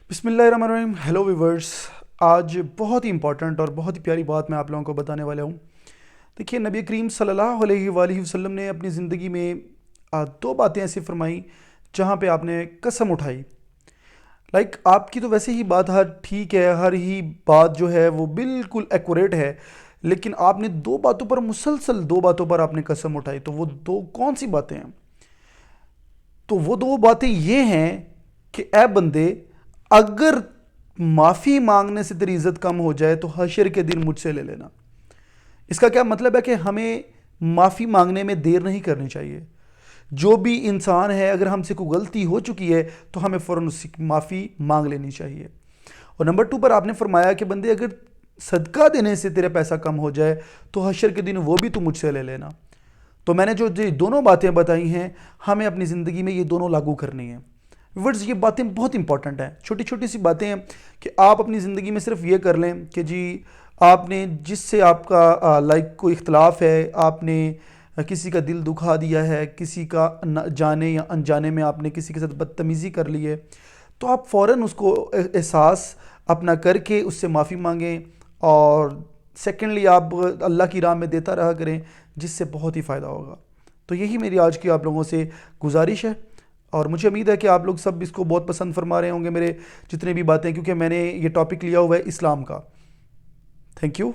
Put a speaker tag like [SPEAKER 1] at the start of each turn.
[SPEAKER 1] بسم اللہ الرحمن الرحیم. Hello viewers. آج بہت ہی امپورٹنٹ اور بہت ہی پیاری بات میں آپ لوگوں کو بتانے والا ہوں. دیکھیے, نبی کریم صلی اللہ علیہ وآلہ وسلم نے اپنی زندگی میں دو باتیں ایسی فرمائیں جہاں پہ آپ نے قسم اٹھائی. آپ کی تو ویسے ہی بات ہر ٹھیک ہے, ہر ہی بات جو ہے وہ بالکل ایکوریٹ ہے, لیکن آپ نے دو باتوں پر, مسلسل دو باتوں پر آپ نے قسم اٹھائی. تو وہ دو کون سی باتیں ہیں؟ تو وہ دو باتیں یہ ہیں کہ اے بندے, اگر معافی مانگنے سے تیری عزت کم ہو جائے تو حشر کے دن مجھ سے لے لینا. اس کا کیا مطلب ہے کہ ہمیں معافی مانگنے میں دیر نہیں کرنی چاہیے. جو بھی انسان ہے, اگر ہم سے کوئی غلطی ہو چکی ہے تو ہمیں فوراً اس کی معافی مانگ لینی چاہیے. اور نمبر ٹو پر آپ نے فرمایا کہ بندے, اگر صدقہ دینے سے تیرے پیسہ کم ہو جائے تو حشر کے دن وہ بھی تو مجھ سے لے لینا. تو میں نے جو دونوں باتیں بتائی ہیں, ہمیں اپنی زندگی میں یہ دونوں لاگو کرنی ہیں. ورڈز, یہ باتیں بہت امپورٹنٹ ہیں, چھوٹی چھوٹی سی باتیں ہیں کہ آپ اپنی زندگی میں صرف یہ کر لیں کہ جی, آپ نے جس سے آپ کا کوئی اختلاف ہے, آپ نے کسی کا دل دکھا دیا ہے, کسی کا جانے یا انجانے میں آپ نے کسی کے ساتھ بدتمیزی کر لی ہے, تو آپ فوراً اس کو احساس اپنا کر کے اس سے معافی مانگیں. اور سیکنڈلی آپ اللہ کی راہ میں دیتا رہا کریں, جس سے بہت ہی فائدہ ہوگا. تو یہی میری آج کی آپ لوگوں سے گزارش ہے, اور مجھے امید ہے کہ آپ لوگ سب اس کو بہت پسند فرما رہے ہوں گے, میرے جتنے بھی باتیں, کیونکہ میں نے یہ ٹاپک لیا ہوا ہے اسلام کا. Thank you.